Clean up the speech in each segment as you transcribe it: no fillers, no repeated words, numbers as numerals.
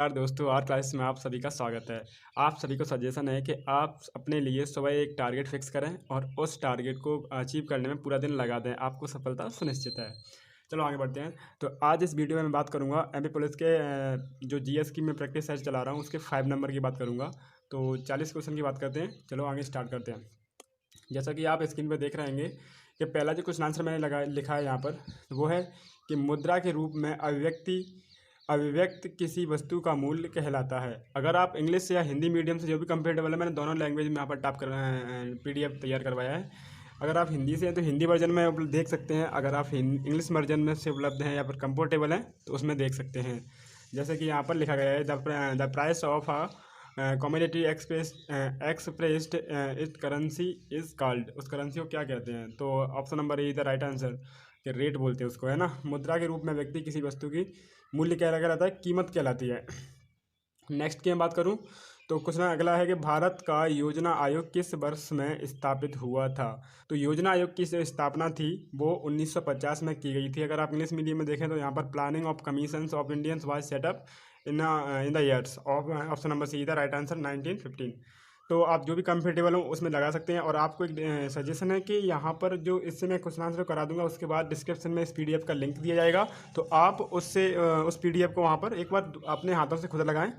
दोस्तों, are classes में आप सभी का स्वागत है। आप सभी को सजेशन है कि आप अपने लिए सुबह एक टारगेट फिक्स करें और उस टारगेट को अचीव करने में पूरा दिन लगा दें। आपको सफलता सुनिश्चित है। चलो आगे बढ़ते हैं। तो आज इस वीडियो में मैं बात करूंगा एमपी पुलिस के जो जीएस की मैं प्रैक्टिस सेट चला रहा हूं उसके 5 नंबर की बात करूंगा। तो 40 क्वेश्चन की बात करते हैं। चलो आगे स्टार्ट करते हैं। जैसा कि आप स्क्रीन पर देख रहे होंगे कि पहला जो क्वेश्चन आंसर मैंने लिखा है यहाँ पर, वो है कि मुद्रा के रूप में अभिव्यक्त किसी वस्तु का मूल्य कहलाता है। अगर आप इंग्लिश या हिंदी मीडियम से जो भी कंफर्टेबल है, मैंने दोनों लैंग्वेज में यहाँ पर टाइप कर पीडीएफ तैयार करवाया है। अगर आप हिंदी से हैं तो हिंदी वर्जन में देख सकते हैं। अगर आप इंग्लिश वर्जन में से उपलब्ध हैं या फिर कंफर्टेबल हैं तो उसमें देख सकते हैं। जैसे कि यहाँ पर लिखा गया है the price of a commodity expressed it currency is called. उस करेंसी को क्या कहते हैं? तो option number A the right answer, कि रेट बोलते हैं उसको, है ना। मुद्रा के रूप में व्यक्ति किसी वस्तु की मूल्य क्या कहलाता है? कीमत कहलाती है। नेक्स्ट की मैं बात करूं तो क्वेश्चन अगला है कि भारत का योजना आयोग किस वर्ष में स्थापित हुआ था? तो योजना आयोग की जो स्थापना थी वो 1950 में की गई थी। अगर आप इंग्लिश मीडियम में देखें तो यहाँ पर planning of commissions of Indians was setup in the years of option number see the right answer 1915। तो आप जो भी कंफर्टेबल हो उसमें लगा सकते हैं। और आपको एक सजेशन है कि यहाँ पर जो इससे मैं क्वेश्चन आंसर करा दूंगा, उसके बाद डिस्क्रिप्शन में इस पीडीएफ का लिंक दिया जाएगा। तो आप उससे उस पीडीएफ को वहाँ पर एक बार अपने हाथों से खुद लगाएं,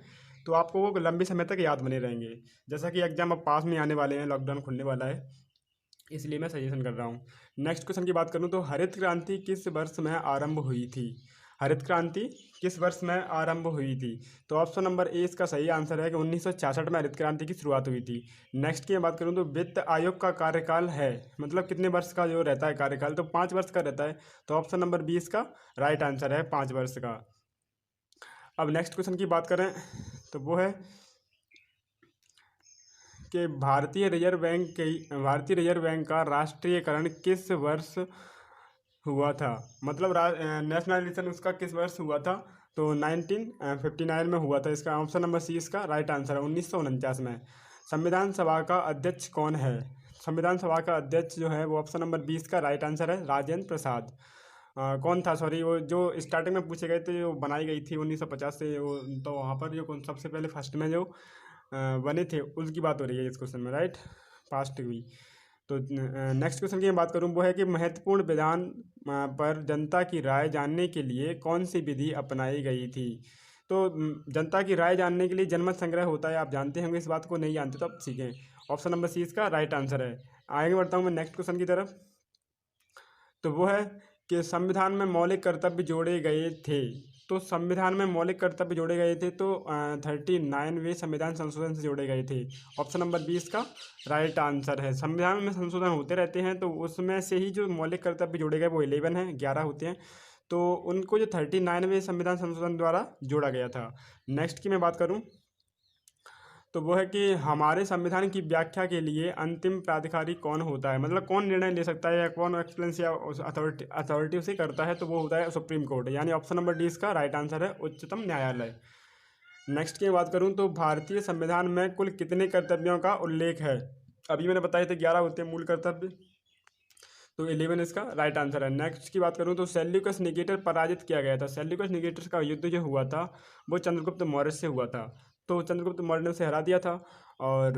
तो आपको वो लंबे समय तक याद बने रहेंगे। जैसा कि एग्जाम अब पास में आने वाले हैं, लॉकडाउन खुलने वाला है, इसलिए मैं सजेशन कर रहा हूँ। नेक्स्ट क्वेश्चन की बात करूँ तो हरित क्रांति किस वर्ष में आरंभ हुई थी? हरित क्रांति किस वर्ष में आरंभ हुई थी? तो ऑप्शन नंबर ए इसका सही आंसर है कि 1966 में हरित क्रांति की शुरुआत हुई थी। नेक्स्ट की मैं बात करूँ तो वित्त आयोग का कार्यकाल है, मतलब कितने वर्ष का जो रहता है कार्यकाल? तो 5 वर्ष का रहता है। तो ऑप्शन नंबर बी इसका राइट आंसर है, 5 वर्ष का। अब नेक्स्ट क्वेश्चन की बात करें तो वो है कि भारतीय रिजर्व बैंक का राष्ट्रीयकरण किस वर्ष हुआ था? मतलब नेशनलाइजेशन उसका किस वर्ष हुआ था? तो 1959 में हुआ था। इसका ऑप्शन नंबर सी इसका राइट आंसर है, 1949 में। संविधान सभा का अध्यक्ष कौन है? संविधान सभा का अध्यक्ष जो है वो ऑप्शन नंबर 20 का राइट आंसर है, राजेंद्र प्रसाद। कौन था? सॉरी, वो जो स्टार्टिंग में पूछे गए थे, जो बनाई गई थी 1950 से, वो तो वहाँ पर जो सबसे पहले फर्स्ट में जो बने थे उसकी बात हो रही है इस क्वेश्चन में, राइट, पास्ट की। तो नेक्स्ट क्वेश्चन की मैं बात करूँ वो है कि महत्वपूर्ण विधान पर जनता की राय जानने के लिए कौन सी विधि अपनाई गई थी? तो जनता की राय जानने के लिए जनमत संग्रह होता है, आप जानते होंगे। इस बात को नहीं जानते तो आप सीखें। ऑप्शन नंबर सी इसका राइट आंसर है। आगे बढ़ता हूँ मैं नेक्स्ट क्वेश्चन की तरफ। तो वो है कि संविधान में मौलिक कर्तव्य जोड़े गए थे। तो संविधान में मौलिक कर्तव्य जोड़े गए थे तो 39वें संविधान संशोधन से जोड़े गए थे। ऑप्शन नंबर 20 का राइट आंसर है। संविधान में संशोधन होते रहते हैं तो उसमें से ही जो मौलिक कर्तव्य जोड़े गए वो 11 हैं, 11 होते हैं। तो उनको जो 39वें संविधान संशोधन द्वारा जोड़ा गया था। नेक्स्ट की मैं बात करूँ तो वो है कि हमारे संविधान की व्याख्या के लिए अंतिम प्राधिकारी कौन होता है? मतलब कौन निर्णय ले सकता है या कौन एक्सलेंस या अथॉरिटी उसे करता है? तो वो होता है सुप्रीम कोर्ट, यानी ऑप्शन नंबर डी इसका राइट आंसर है, उच्चतम न्यायालय। नेक्स्ट की बात करूं तो भारतीय संविधान में कुल कितने कर्तव्यों का उल्लेख है? अभी मैंने बताया था 11 होते हैं मूल कर्तव्य, तो 11 इसका राइट आंसर है। नेक्स्ट की बात करूं तो सेल्यूकस निकेटर पराजित किया गया था। सेल्यूकस निकेटर का युद्ध जो हुआ था वो चंद्रगुप्त मौर्य से हुआ था। तो चंद्रगुप्त मौर्य ने उसे हरा दिया था। और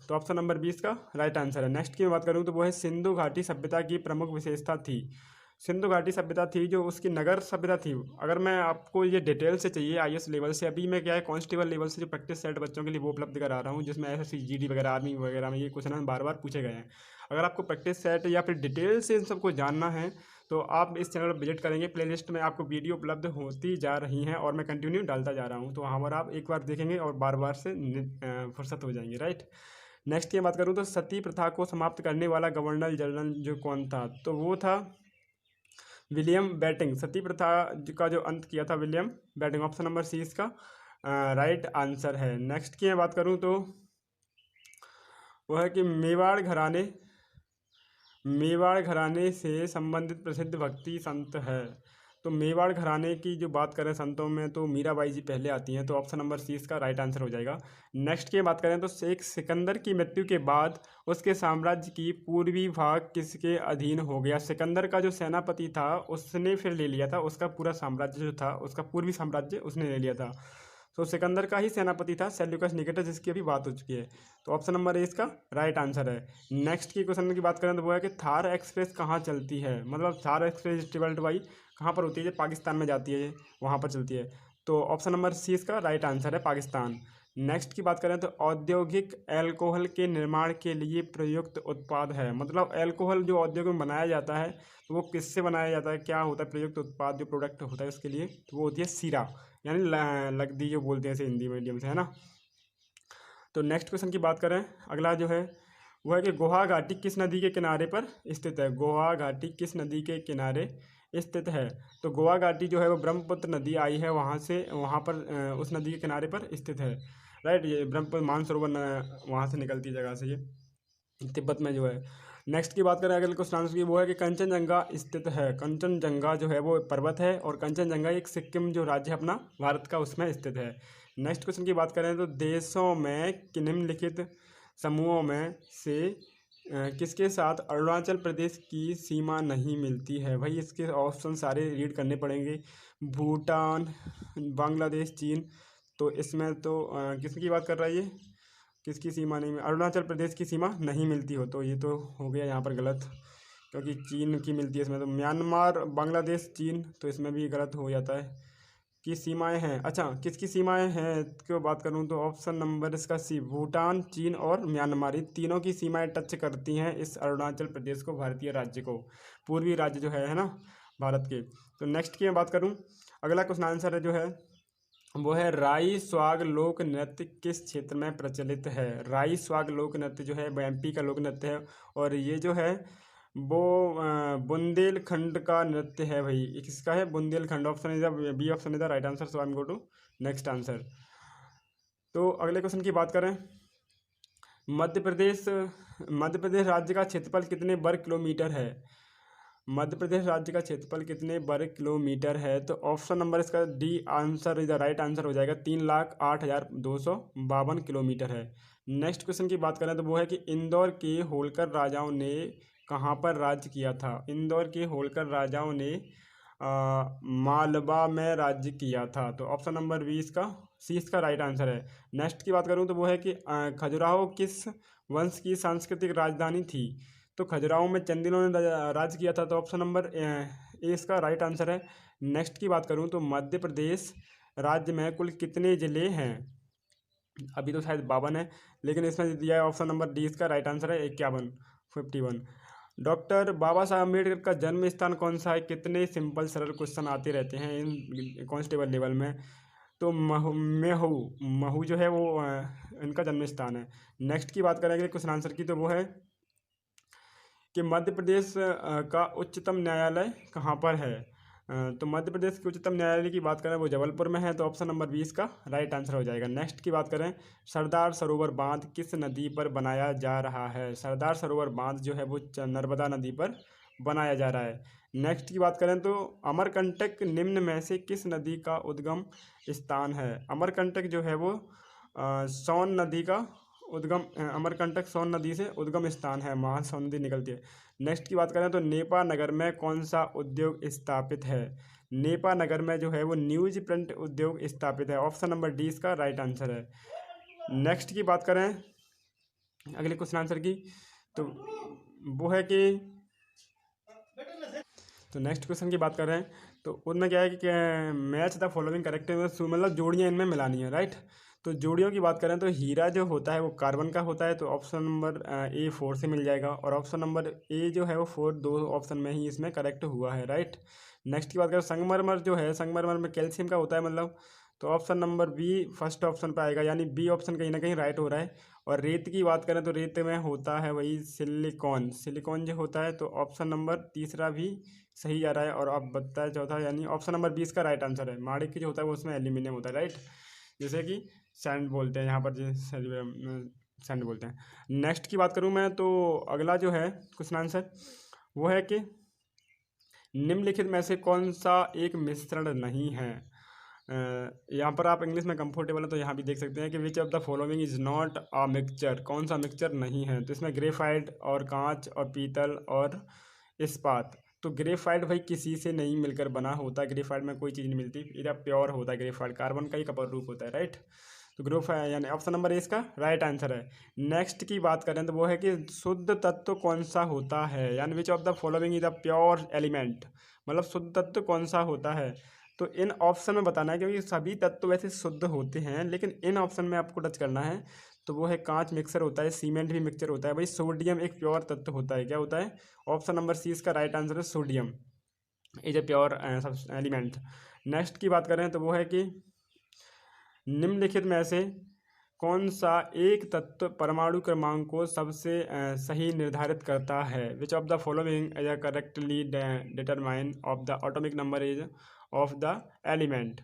तो ऑप्शन नंबर 20 का राइट आंसर है। नेक्स्ट की मैं बात करूँ तो वो है सिंधु घाटी सभ्यता की प्रमुख विशेषता थी। सिंधु घाटी सभ्यता थी जो उसकी नगर सभ्यता थी। अगर मैं आपको ये डिटेल से चाहिए आईएएस लेवल से, अभी मैं क्या है कांस्टेबल लेवल से जो प्रैक्टिस सेट बच्चों के लिए वो उपलब्ध करा रहा हूँ, जिसमें एसएससी जीडी वगैरह आर्मी वगैरह में ये क्वेश्चन बार बार पूछे गए हैं। अगर आपको प्रैक्टिस सेट या फिर डिटेल से इन सबको जानना है तो आप इस चैनल पर विजिट करेंगे। प्लेलिस्ट में आपको वीडियो उपलब्ध होती जा रही हैं और मैं कंटिन्यू डालता जा रहा हूँ, तो वहाँ पर आप एक बार देखेंगे और बार बार से फुर्सत हो जाएंगे, राइट। नेक्स्ट की बात करूँ तो सती प्रथा को समाप्त करने वाला गवर्नर जनरल जो कौन था? तो वो था विलियम बेटिंग। सती प्रथा का जो अंत किया था William Bentinck. Option number C इसका राइट आंसर है। नेक्स्ट की मैं बात करूँ तो वह है कि मेवाड़ घराने से संबंधित प्रसिद्ध भक्ति संत है। तो मेवाड़ घराने की जो बात करें संतों में तो मीराबाई जी पहले आती हैं, तो ऑप्शन नंबर सी इसका राइट आंसर हो जाएगा। नेक्स्ट की बात करें तो शेख सिकंदर की मृत्यु के बाद उसके साम्राज्य की पूर्वी भाग किसके अधीन हो गया? सिकंदर का जो सेनापति था उसने फिर ले लिया था उसका पूरा साम्राज्य जो था, उसका पूर्वी साम्राज्य उसने ले लिया था। तो सिकंदर का ही सेनापति था सेल्यूकस निकेटर, जिसकी अभी बात हो चुकी है। तो ऑप्शन नंबर ए इसका राइट आंसर है। नेक्स्ट की क्वेश्चन की बात करें तो वो है कि थार एक्सप्रेस कहाँ चलती है, मतलब थार एक्सप्रेस ट्रेवल्ड बाई कहाँ पर होती है, ये पाकिस्तान में जाती है, ये वहाँ पर चलती है। तो ऑप्शन नंबर सी इसका राइट आंसर है, पाकिस्तान। नेक्स्ट की बात करें तो औद्योगिक एल्कोहल के निर्माण के लिए प्रयुक्त उत्पाद है, मतलब एल्कोहल जो औद्योग में बनाया जाता है तो वो किससे बनाया जाता है, क्या होता है प्रयुक्त उत्पाद जो प्रोडक्ट होता है उसके लिए, तो वो होती है सीरा, यानी लकदी जो बोलते हैं इसे हिंदी मीडियम से, है ना। तो नेक्स्ट क्वेश्चन की बात करें, अगला जो है वो है कि गोहा घाटी किस नदी के किनारे पर स्थित है, गोहा घाटी किस नदी के किनारे स्थित है। तो गोवा घाटी जो है वो ब्रह्मपुत्र नदी आई है वहाँ से, वहाँ पर उस नदी के किनारे पर स्थित है, राइट। ये ब्रह्मपुत्र मानसरोवर वहाँ से निकलती जगह से, ये तिब्बत में जो है। नेक्स्ट की बात करें अगर क्वेश्चन आंसर की, वो है कि कंचनजंगा स्थित है, कंचनजंगा जो है वो पर्वत है और कंचनजंगा एक सिक्किम जो राज्य है अपना भारत का उसमें स्थित है। नेक्स्ट क्वेश्चन की बात करें तो देशों में निम्नलिखित समूहों में से किसके साथ अरुणाचल प्रदेश की सीमा नहीं मिलती है। भाई इसके ऑप्शन सारे रीड करने पड़ेंगे, भूटान, बांग्लादेश, चीन। तो इसमें तो किसकी बात कर रहा है ये, किसकी सीमा नहीं, अरुणाचल प्रदेश की सीमा नहीं मिलती हो, तो ये तो हो गया यहाँ पर गलत, क्योंकि चीन की मिलती है इसमें। तो म्यांमार, बांग्लादेश, चीन, तो इसमें भी गलत हो जाता है कि सीमाएं हैं। अच्छा, किसकी सीमाएं हैं क्यों बात करूं तो ऑप्शन नंबर इसका सी, भूटान, चीन और म्यांमार, तीनों की सीमाएं टच करती हैं इस अरुणाचल प्रदेश को, भारतीय राज्य को, पूर्वी राज्य जो है ना भारत के। तो नेक्स्ट की मैं बात करूं, अगला क्वेश्चन आंसर है जो है वो है राई स्वाग लोक नृत्य किस क्षेत्र में प्रचलित है। राई स्वाग लोक नृत्य जो है एमपी का लोक नृत्य है और ये जो है वो बुंदेलखंड का नृत्य है। भाई ये किसका है, Bundelkhand. Option is B, option is the right answer, so I am go to next answer. तो अगले क्वेश्चन की बात करें, मध्य प्रदेश राज्य का क्षेत्रफल कितने वर्ग किलोमीटर है। मध्य प्रदेश राज्य का क्षेत्रफल कितने वर्ग किलोमीटर है। तो ऑप्शन नंबर इसका D answer is the right answer हो जाएगा, 3,08,252 किलोमीटर है। नेक्स्ट क्वेश्चन की बात करें तो वो है कि इंदौर के होलकर राजाओं ने कहाँ पर राज्य किया था। इंदौर के होलकर राजाओं ने मालवा में राज्य किया था। तो ऑप्शन नंबर बी इसका सी इसका राइट आंसर है। नेक्स्ट की बात करूँ तो वो है कि खजुराहो किस वंश की सांस्कृतिक राजधानी थी। तो खजुराहो में चंदेलों ने राज किया था, तो ऑप्शन नंबर ए इसका राइट आंसर है। नेक्स्ट की बात करूँ तो मध्य प्रदेश राज्य में कुल कितने ज़िले हैं। अभी तो शायद 52 है, लेकिन इसमें दिया है ऑप्शन नंबर डी इसका राइट आंसर है 51। डॉक्टर बाबा साहब अम्बेडकर का जन्म स्थान कौन सा है। कितने सिंपल सरल क्वेश्चन आते रहते हैं इन कांस्टेबल लेवल में। तो महू जो है वो इनका जन्म स्थान है। नेक्स्ट की बात करेंगे क्वेश्चन आंसर की, तो वो है कि मध्य प्रदेश का उच्चतम न्यायालय कहाँ पर है। तो मध्य प्रदेश के उच्चतम न्यायालय की बात करें वो जबलपुर में है, तो ऑप्शन नंबर 20 का राइट आंसर हो जाएगा। नेक्स्ट की बात करें, सरदार सरोवर बांध किस नदी पर बनाया जा रहा है। सरदार सरोवर बांध जो है वो नर्मदा नदी पर बनाया जा रहा है। नेक्स्ट की बात करें तो अमरकंटक निम्न में से किस नदी का उद्गम स्थान है। अमरकंटक जो है वो सोन नदी का उद्गम, अमरकंटक सोन नदी से उद्गम स्थान है, वहाँ सोन नदी निकलती है। नेक्स्ट की बात करें तो नेपा नगर में कौन सा उद्योग स्थापित है। नेपा नगर में जो है वो न्यूज प्रिंट उद्योग स्थापित है। ऑप्शन नंबर डी इसका राइट आंसर है। नेक्स्ट की बात करें अगले क्वेश्चन आंसर की, तो वो है कि तो नेक्स्ट क्वेश्चन की बात कर रहे हैं, तो उनमें क्या है कि मैच द फॉलोइंग करेक्ट, मतलब जोड़ियाँ इनमें मिलानी है, राइट। तो जोड़ियों की बात करें तो हीरा जो होता है वो कार्बन का होता है, तो ऑप्शन नंबर ए 4 से मिल जाएगा, और ऑप्शन नंबर ए जो है वो 4 दो ऑप्शन में ही इसमें करेक्ट हुआ है, राइट। नेक्स्ट की बात करें संगमरमर जो है, संगमरमर में कैल्शियम का होता है मतलब, तो option number B first option पर आएगा, यानी बी ऑप्शन कहीं ना कहीं राइट हो रहा है। और रेत की बात करें तो रेत में होता है वही सिलिकॉन, सिलिकॉन जो होता है, तो ऑप्शन नंबर तीसरा भी सही जा रहा है। और अब बताया चौथा, यानी ऑप्शन नंबर 20 का राइट आंसर है। माणिक की जो होता है वो उसमें एल्यूमिनियम होता है, राइट, जैसे कि सैंड बोलते हैं यहाँ पर, सैंड बोलते हैं। नेक्स्ट की बात करूँ मैं तो अगला जो है क्वेश्चन आंसर वो है कि निम्नलिखित में से कौन सा एक मिश्रण नहीं है। यहाँ पर आप इंग्लिश में कंफर्टेबल है तो यहाँ भी देख सकते हैं कि which of the following is not a mixture, कौन सा मिक्सचर नहीं है। तो इसमें ग्रेफाइट और कांच और पीतल और इस्पात, तो ग्रेफाइट भाई किसी से नहीं मिलकर बना होता, ग्रेफाइट में कोई चीज़ नहीं मिलती, इधर प्योर होता है ग्रेफाइट, कार्बन का ही कपर रूप होता है, राइट। तो ग्रेफाइट यानी ऑप्शन नंबर ए इसका राइट आंसर है। नेक्स्ट की बात करें तो वो है कि शुद्ध तत्व कौन सा होता है, यानी which of the following is the pure element, मतलब शुद्ध तत्व कौन सा होता है। तो इन ऑप्शन में बताना है, क्योंकि सभी तत्व वैसे शुद्ध होते हैं, लेकिन इन ऑप्शन में आपको टच करना है। तो वो है कांच मिक्सर होता है, सीमेंट भी मिक्सचर होता है भाई, सोडियम एक प्योर तत्व होता है, क्या होता है, ऑप्शन नंबर सी इसका राइट आंसर है, sodium is a pure element. Next की बात करें तो वो है कि निम्नलिखित में से कौन सा एक तत्व परमाणु क्रमांक को सबसे सही निर्धारित करता है, which of the following is correctly determine of the atomic number is of the element.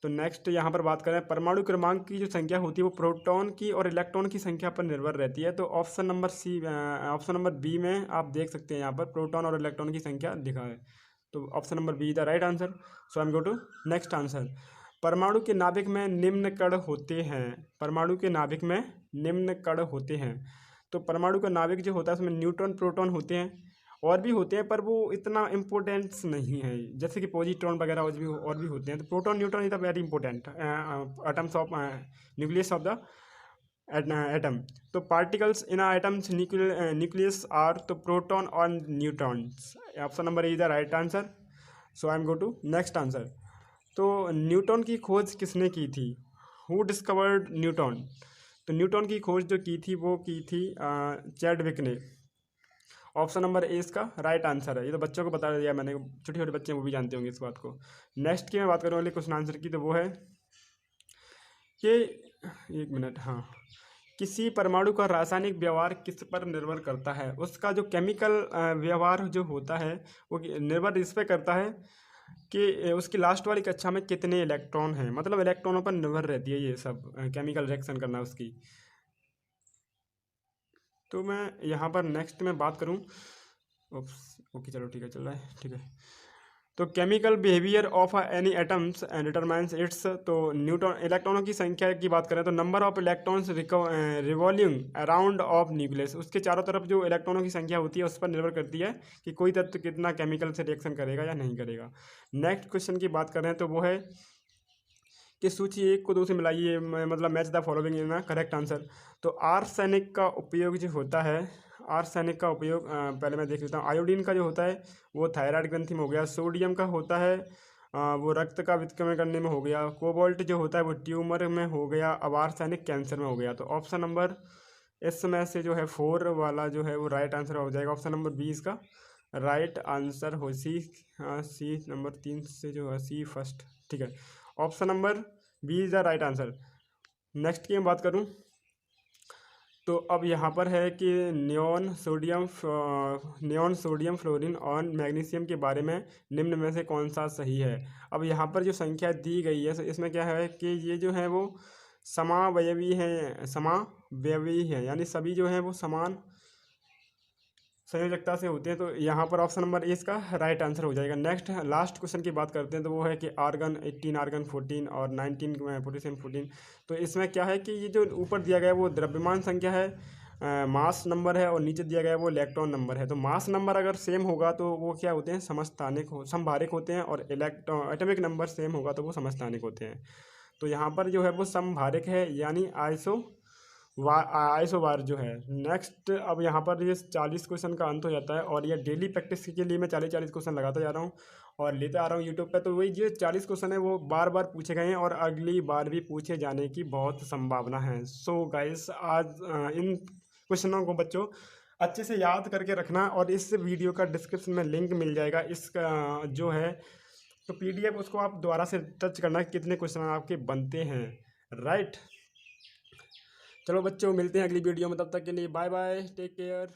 तो नेक्स्ट यहाँ पर बात करें, परमाणु क्रमांक की जो संख्या होती है वो प्रोटॉन की और इलेक्ट्रॉन की संख्या पर निर्भर रहती है। तो option number C, option number B में आप देख सकते हैं यहाँ पर प्रोटॉन और इलेक्ट्रॉन की संख्या लिखा है, तो option number B the right answer. So I am go to next answer. परमाणु के नाभिक में निम्न कण होते हैं, परमाणु के नाभिक में निम्न कण होते हैं। तो परमाणु का नाभिक जो होता है उसमें न्यूट्रॉन प्रोटॉन होते हैं, और भी होते हैं पर वो इतना इम्पोर्टेंस नहीं है, जैसे कि पॉजिट्रॉन वगैरह और भी होते हैं। तो proton neutron is the very important atoms of nucleus of the atom. तो particles in atoms nucleus are, तो प्रोटॉन और neutrons, option number is the right answer. So I am go to next answer. तो Newton की खोज किसने की थी, who discovered Newton. तो न्यूटन की खोज जो की थी वो की थी चैडविक ने, ऑप्शन नंबर ए इसका राइट आंसर है। ये तो बच्चों को बता दिया मैंने, छोटे छोटे बच्चे वो भी जानते होंगे इस बात को। नेक्स्ट की मैं बात करूँ अगले क्वेश्चन आंसर की, तो वो है कि एक मिनट, हाँ, किसी परमाणु का रासायनिक व्यवहार किस पर निर्भर करता है, उसका जो केमिकल व्यवहार जो होता है वो निर्भर इस पर करता है कि उसकी लास्ट वाली कक्षा में कितने इलेक्ट्रॉन हैं, मतलब इलेक्ट्रॉनों पर निर्भर रहती है ये सब केमिकल रिएक्शन करना उसकी। तो मैं यहाँ पर नेक्स्ट में बात करूँ, ओके चलो ठीक है, चल रहा है, ठीक है। तो chemical behaviour of any atoms determines it's, तो न्यूट्रॉन इलेक्ट्रॉनों की संख्या की बात करें तो number of electrons revolving around of nucleus, उसके चारों तरफ जो इलेक्ट्रॉनों की संख्या होती है उस पर निर्भर करती है कि कोई तत्व कितना केमिकल से रिएक्शन करेगा या नहीं करेगा। नेक्स्ट क्वेश्चन की बात करें तो वो है कि सूची एक को दो से मिलाइए, मतलब match the following in correct answer. तो आर्सेनिक का उपयोग जो होता है, आर्सेनिक का उपयोग पहले मैं देख लेता हूँ। आयोडीन का जो होता है वो थायराइड ग्रंथि में हो गया, सोडियम का होता है वो रक्त का वितक्रमण करने में हो गया, कोबाल्ट जो होता है वो ट्यूमर में हो गया, अब आर्सेनिक कैंसर में हो गया। तो ऑप्शन नंबर इसमें से जो है 4 वाला जो है वो राइट आंसर हो जाएगा, ऑप्शन नंबर बी इसका राइट आंसर हो, सी, हाँ सी नंबर 3 से जो है सी फर्स्ट, ठीक है, option number B is the right answer. Next की मैं बात करूं तो अब यहाँ पर है कि नियॉन सोडियम फ्लोरीन और मैग्नीशियम के बारे में निम्न में से कौन सा सही है। अब यहाँ पर जो संख्या दी गई है इसमें क्या है कि ये जो है वो समावयवी है, यानी सभी जो है वो समान संयोजकता से होते हैं। तो यहाँ पर ऑप्शन नंबर ए इसका राइट आंसर हो जाएगा। नेक्स्ट लास्ट क्वेश्चन की बात करते हैं तो वो है कि आर्गन 18, आर्गन 14 और 19 पोटेशियम 14। तो इसमें क्या है कि ये जो ऊपर दिया गया है वो द्रव्यमान संख्या है, मास नंबर है, और नीचे दिया गया है वो इलेक्ट्रॉन नंबर है। तो मास नंबर अगर सेम होगा तो वो क्या होते हैं, समभारिक होते हैं, और एटॉमिक नंबर सेम होगा तो वो समस्थानिक होते हैं। तो यहाँ पर जो है वो समभारिक है, यानी आइसोबार जो है। नेक्स्ट अब यहाँ पर ये 40 क्वेश्चन का अंत हो जाता है, और ये डेली प्रैक्टिस के लिए मैं 40 क्वेश्चन लगाता जा रहा हूँ और लेते आ रहा हूँ यूट्यूब पे। तो वही जो 40 क्वेश्चन है वो बार बार पूछे गए हैं और अगली बार भी पूछे जाने की बहुत संभावना है। सो गाइस आज इन क्वेश्चनों को बच्चों अच्छे से याद करके रखना, और इस वीडियो का डिस्क्रिप्शन में लिंक मिल जाएगा इसका जो है, तो PDF उसको आप दोबारा से टच करना कितने क्वेश्चन आपके बनते हैं, राइट। चलो बच्चों मिलते हैं अगली वीडियो में, तब तक के लिए बाय बाय, टेक केयर।